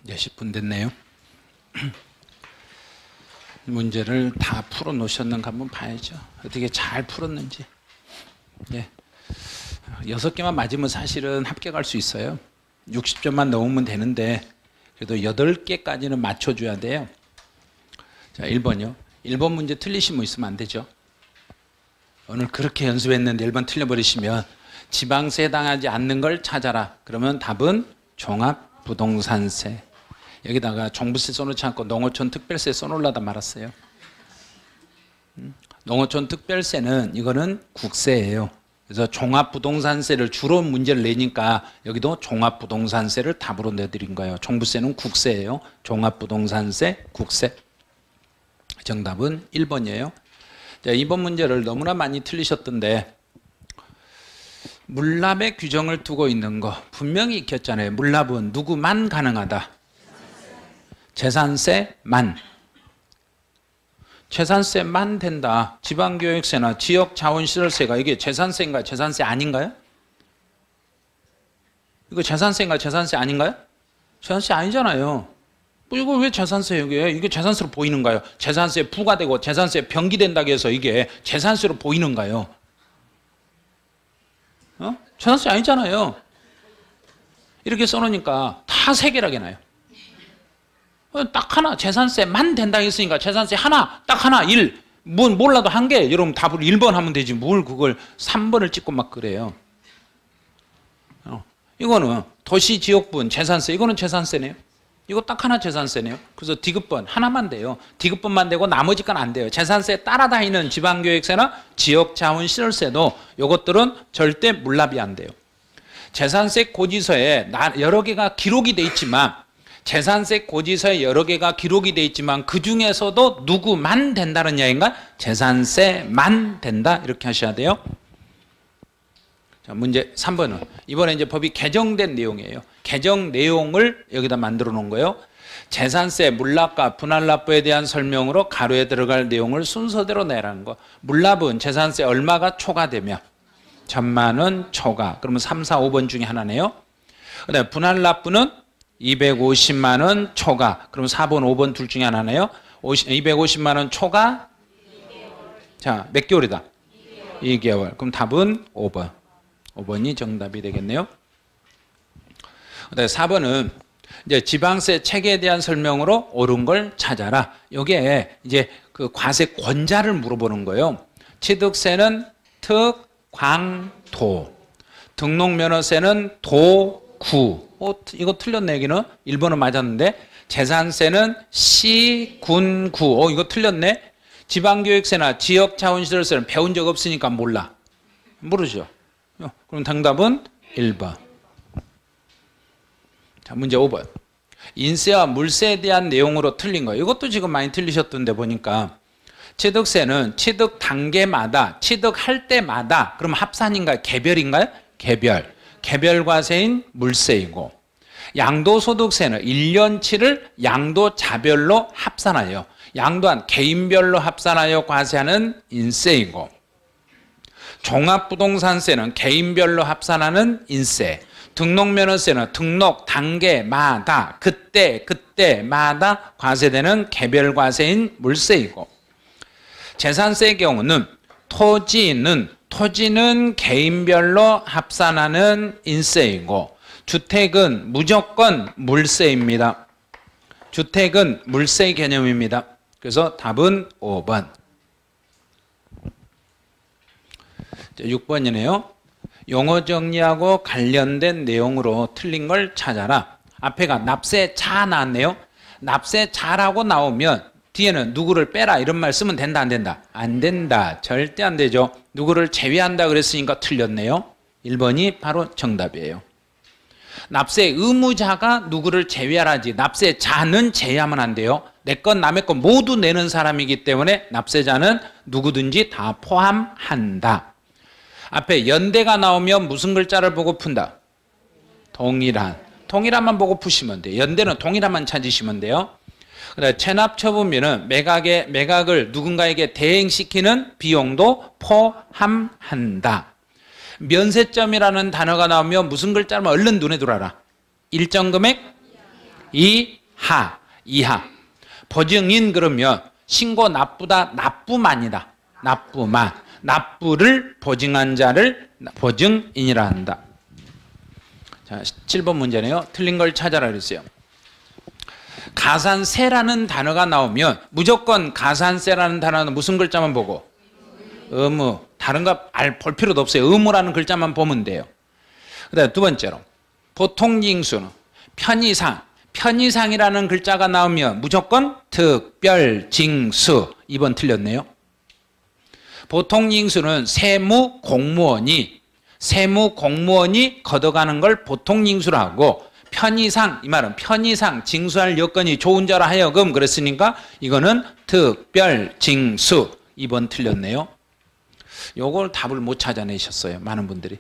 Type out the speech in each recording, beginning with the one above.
이제 10분 됐네요. 문제를 다 풀어 놓으셨는가 한번 봐야죠. 어떻게 잘 풀었는지. 예. 6개만 맞으면 사실은 합격할 수 있어요. 60점만 넘으면 되는데 그래도 8개까지는 맞춰줘야 돼요. 자, 1번이요. 1번 문제 틀리신 분 있으면 안 되죠. 오늘 그렇게 연습했는데 1번 틀려버리시면 지방세에 해당하지 않는 걸 찾아라. 그러면 답은 종합부동산세. 여기다가 종부세 써놓지 않고 농어촌 특별세 써놓으려다 말았어요. 농어촌 특별세는 이거는 국세예요. 그래서 종합부동산세를 주로 문제를 내니까 여기도 종합부동산세를 답으로 내드린 거예요. 종부세는 국세예요. 종합부동산세, 국세. 정답은 1번이에요. 자, 2번 문제를 너무나 많이 틀리셨던데 물납의 규정을 두고 있는 거 분명히 익혔잖아요. 물납은 누구만 가능하다. 재산세만. 재산세만 된다. 지방교육세나 지역자원시설세가 이게 재산세인가요? 재산세 아닌가요? 이거 재산세인가요? 재산세 아닌가요? 재산세 아니잖아요. 이거 왜 재산세예요? 이게 재산세로 보이는가요? 재산세 부과되고 재산세 병기된다고 해서 이게 재산세로 보이는가요? 재산세 아니잖아요. 이렇게 써놓으니까 다 세개라게 나요. 딱 하나 재산세만 된다고 했으니까 재산세 하나 딱 하나 1 몰라도 한 개. 여러분 답을 1번 하면 되지 뭘 그걸 3번을 찍고 막 그래요. 이거는 도시지역분 재산세 이거는 재산세네요. 이거 딱 하나 재산세네요. 그래서 디귿번 하나만 돼요. 디귿번만 되고 나머지 건 안 돼요. 재산세에 따라다니는 지방교육세나 지역자원시설세도 이것들은 절대 물납이 안 돼요. 재산세 고지서에 여러 개가 기록이 돼 있지만 재산세 고지서에 여러 개가 기록이 돼 있지만 그 중에서도 누구만 된다는 이야기인가? 재산세만 된다 이렇게 하셔야 돼요. 자, 문제 3번은 이번에 이제 법이 개정된 내용이에요. 개정 내용을 여기다 만들어 놓은 거예요. 재산세 물납과 분할납부에 대한 설명으로 가로에 들어갈 내용을 순서대로 내라는 거. 물납은 재산세 얼마가 초과되면 1,000만 원 초과. 그러면 3, 4, 5번 중에 하나네요. 그다음에 분할납부는 250만 원 초과. 그럼 4번, 5번 둘 중에 하나네요. 250만 원 초과. 자, 몇 개월이다? 2개월. 그럼 답은 5번. 5번이 정답이 되겠네요. 그다음에 4번은 이제 지방세 체계에 대한 설명으로 옳은 걸 찾아라. 이게 이제 그 과세 권자를 물어보는 거예요. 취득세는 특, 광, 도. 등록면허세는 도, 구. 이거 틀렸네 여기는. 1번은 맞았는데 재산세는 시, 군, 구. 이거 틀렸네. 지방교육세나 지역자원시설세는 배운 적 없으니까 몰라. 모르죠. 그럼 정답은 1번. 자, 문제 5번. 인세와 물세에 대한 내용으로 틀린 거예요. 이것도 지금 많이 틀리셨던데 보니까 취득세는 취득 단계마다 취득할 때마다 그럼 합산인가요? 개별인가요? 개별. 개별과세인 물세이고 양도소득세는 1년치를 양도자별로 합산하여 양도한 개인별로 합산하여 과세하는 인세이고 종합부동산세는 개인별로 합산하는 인세, 등록면허세는 등록 단계마다 그때마다 과세되는 개별과세인 물세이고 재산세의 경우는 토지는 개인별로 합산하는 인세이고 주택은 무조건 물세입니다. 주택은 물세 개념입니다. 그래서 답은 5번. 6번이네요. 용어 정리하고 관련된 내용으로 틀린 걸 찾아라. 앞에가 납세자 나왔네요. 납세자라고 나오면 뒤에는 누구를 빼라 이런 말 쓰면 된다 안 된다? 안 된다. 절대 안 되죠. 누구를 제외한다 그랬으니까 틀렸네요. 1번이 바로 정답이에요. 납세 의무자가 누구를 제외하라지 납세자는 제외하면 안 돼요. 내 건 남의 건 모두 내는 사람이기 때문에 납세자는 누구든지 다 포함한다. 앞에 연대가 나오면 무슨 글자를 보고 푼다? 동일한. 동일한만 보고 푸시면 돼요. 연대는 동일한만 찾으시면 돼요. 그다음에 체납처분비는 매각을 누군가에게 대행시키는 비용도 포함한다. 면세점이라는 단어가 나오면 무슨 글자를 얼른 눈에 들어라? 일정 금액 이하, 이하. 보증인 그러면 신고 납부다, 납부만이다. 납부만. 납부를 보증한 자를 보증인이라 한다. 자, 7번 문제네요. 틀린 걸 찾아라 그랬어요. 가산세라는 단어가 나오면 무조건 가산세라는 단어는 무슨 글자만 보고? 의무. 다른 거 볼 필요도 없어요. 의무라는 글자만 보면 돼요. 그다음에 두 번째로 보통징수는 편의상. 편의상이라는 글자가 나오면 무조건 특별징수. 2번 틀렸네요. 보통징수는 세무공무원이 걷어가는 걸 보통징수로 하고, 편의상, 이 말은 편의상 징수할 여건이 좋은 자로 하여금 그랬으니까 이거는 특별징수. 2번 틀렸네요. 요걸 답을 못 찾아내셨어요. 많은 분들이.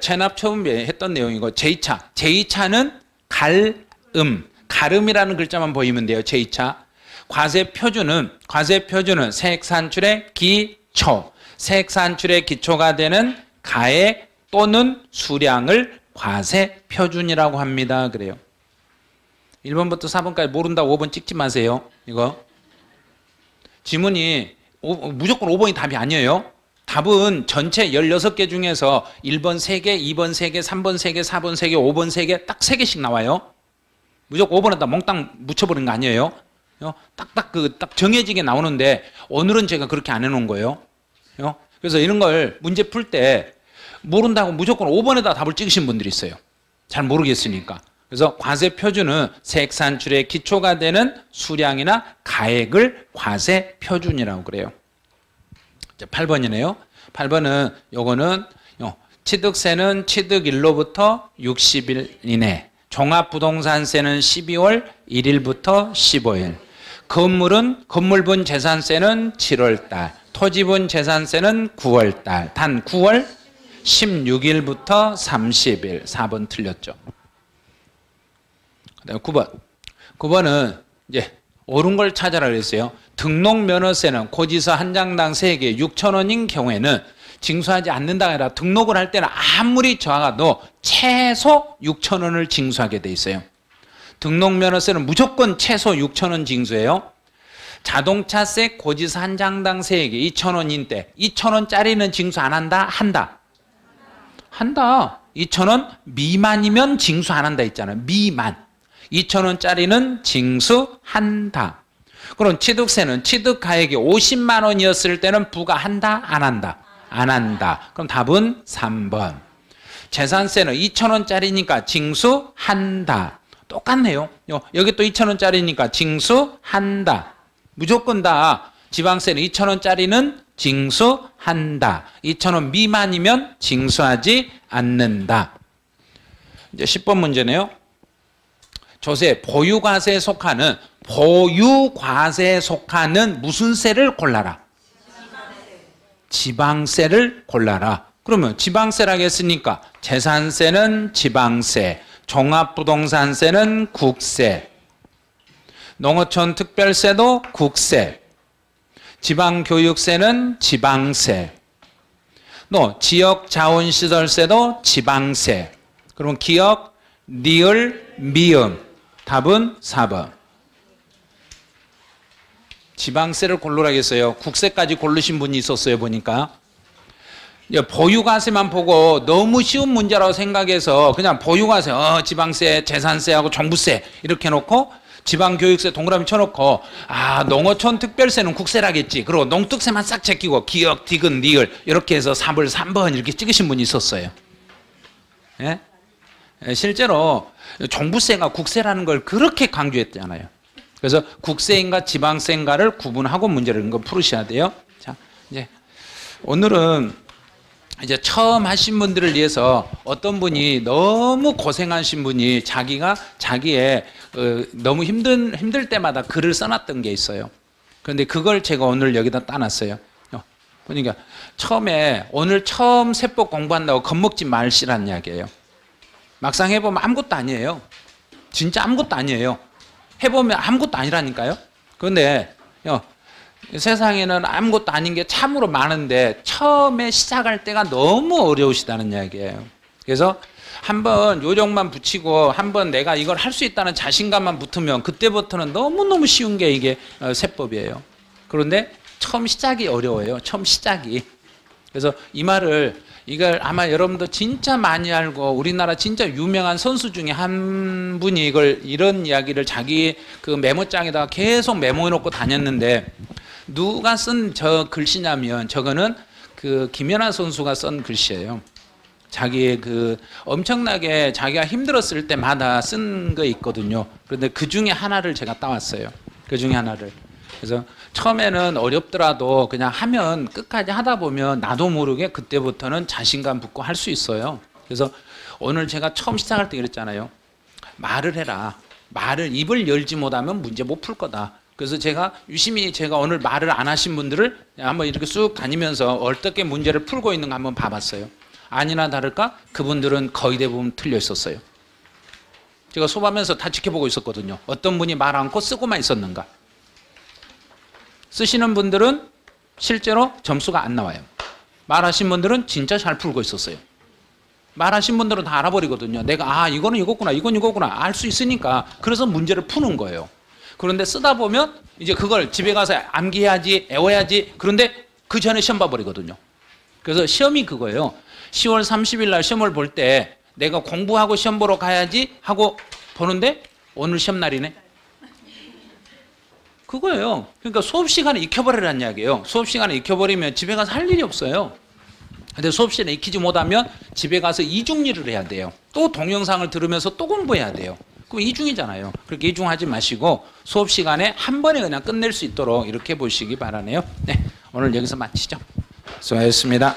체납 처음에 했던 내용이고, 제2차. 제2차는 가름이라는 글자만 보이면 돼요. 제2차. 과세표준은 세액산출의 기초. 세액산출의 기초가 되는 가액 또는 수량을 과세표준이라고 합니다. 그래요. 1번부터 4번까지 모른다고 5번 찍지 마세요. 이거. 지문이 무조건 5번이 답이 아니에요. 답은 전체 16개 중에서 1번 3개, 2번 3개, 3번 3개, 4번 3개, 5번 3개, 딱 3개씩 나와요. 무조건 5번에다 몽땅 묻혀버린 거 아니에요. 딱 정해지게 나오는데 오늘은 제가 그렇게 안 해놓은 거예요. 그래서 이런 걸 문제 풀 때 모른다고 무조건 5번에다 답을 찍으신 분들이 있어요. 잘 모르겠으니까. 그래서 과세표준은 세액산출의 기초가 되는 수량이나 가액을 과세표준이라고 그래요. 8번이네요. 8번은 요거는 취득세는 취득일로부터 60일 이내, 종합부동산세는 12월 1일부터 15일, 건물분 재산세는 7월달, 토지분 재산세는 9월달, 단 9월 16일부터 30일. 4번 틀렸죠. 그다음에 9번. 9번은 이제 옳은 걸 찾아라 그랬어요. 등록면허세는 고지서 한 장당 세액에 6,000원인 경우에는 징수하지 않는다가 아니라 등록을 할 때는 아무리 적어도 최소 6,000원을 징수하게 돼 있어요. 등록면허세는 무조건 최소 6,000원 징수예요. 자동차세 고지서 한 장당 세액이 2,000원인데 2,000원짜리는 징수 안 한다? 한다. 한다. 2,000원 미만이면 징수 안 한다 있잖아요. 미만. 2,000원짜리는 징수한다. 그럼 취득세는 취득가액이 50만 원이었을 때는 부과한다? 안 한다? 안 한다. 그럼 답은 3번. 재산세는 2,000원짜리니까 징수한다. 똑같네요. 여기 또 2,000원짜리니까 징수한다. 무조건 다 지방세는 2,000원짜리는 징수한다. 2,000원 미만이면 징수하지 않는다. 이제 10번 문제네요. 조세 보유과세에 속하는 무슨 세를 골라라? 지방세를 골라라. 그러면 지방세라고 했으니까 재산세는 지방세, 종합부동산세는 국세, 농어촌 특별세도 국세, 지방교육세는 지방세, 또 지역자원시설세도 지방세. 그럼 기역, 리을, 미음. 답은 4번. 지방세를 고르라겠어요. 국세까지 고르신 분이 있었어요. 보니까. 보유과세만 보고 너무 쉬운 문제라고 생각해서 그냥 보유과세, 지방세, 재산세하고 종부세 이렇게 해놓고 지방교육세 동그라미 쳐놓고 농어촌 특별세는 국세라겠지. 그리고 농특세만 싹 제끼고 기역, 디귿, 리을 이렇게 해서 3을 3번 이렇게 찍으신 분이 있었어요. 예? 실제로 종부세가 국세라는 걸 그렇게 강조했잖아요. 그래서 국세인가 지방세인가를 구분하고 문제를 풀으셔야 돼요. 자, 이제 오늘은 이제 처음 하신 분들을 위해서 어떤 분이 너무 고생하신 분이 자기의 너무 힘들 때마다 글을 써놨던 게 있어요. 그런데 그걸 제가 오늘 여기다 따놨어요. 그러니까 처음에 오늘 처음 세법 공부한다고 겁먹지 말시라는 이야기예요. 막상 해보면 아무것도 아니에요. 진짜 아무것도 아니에요. 해보면 아무것도 아니라니까요. 그런데 세상에는 아무것도 아닌 게 참으로 많은데 처음에 시작할 때가 너무 어려우시다는 이야기예요. 그래서 한번 요령만 붙이고 한번 내가 이걸 할 수 있다는 자신감만 붙으면 그때부터는 너무너무 쉬운 게 이게 세법이에요. 그런데 처음 시작이 어려워요. 처음 시작이. 그래서 이 말을 이걸 아마 여러분도 진짜 많이 알고 우리나라 진짜 유명한 선수 중에 한 분이 이런 이야기를 자기 그 메모장에다가 계속 메모해 놓고 다녔는데 누가 쓴 저 글씨냐면 저거는 그 김연아 선수가 쓴 글씨예요. 자기의 그 엄청나게 자기가 힘들었을 때마다 쓴 거 있거든요. 그런데 그 중에 하나를 제가 따왔어요. 그 중에 하나를. 그래서 처음에는 어렵더라도 그냥 하면 끝까지 하다 보면 나도 모르게 그때부터는 자신감 붙고 할 수 있어요. 그래서 오늘 제가 처음 시작할 때 그랬잖아요. 말을 해라. 말을 입을 열지 못하면 문제 못 풀 거다. 그래서 제가 유심히 제가 오늘 말을 안 하신 분들을 한번 이렇게 쑥 다니면서 어떻게 문제를 풀고 있는가 한번 봐봤어요. 아니나 다를까 그분들은 거의 대부분 틀려 있었어요. 제가 수업하면서 다 지켜보고 있었거든요. 어떤 분이 말 않고 쓰고만 있었는가. 쓰시는 분들은 실제로 점수가 안 나와요. 말하신 분들은 진짜 잘 풀고 있었어요. 말하신 분들은 다 알아버리거든요. 내가 이거는 이거구나 이건 이거구나 알 수 있으니까 그래서 문제를 푸는 거예요. 그런데 쓰다 보면 이제 그걸 집에 가서 암기해야지 외워야지 그런데 그 전에 시험 봐버리거든요. 그래서 시험이 그거예요. 10월 30일 날 시험을 볼 때 내가 공부하고 시험 보러 가야지 하고 보는데 오늘 시험 날이네. 그거예요. 그러니까 수업 시간에 익혀버리라는 이야기예요. 수업 시간에 익혀버리면 집에 가서 할 일이 없어요. 근데 수업 시간에 익히지 못하면 집에 가서 이중일을 해야 돼요. 또 동영상을 들으면서 또 공부해야 돼요. 그럼 이중이잖아요. 그렇게 이중하지 마시고 수업 시간에 한 번에 그냥 끝낼 수 있도록 이렇게 보시기 바라네요. 네, 오늘 여기서 마치죠. 수고하셨습니다.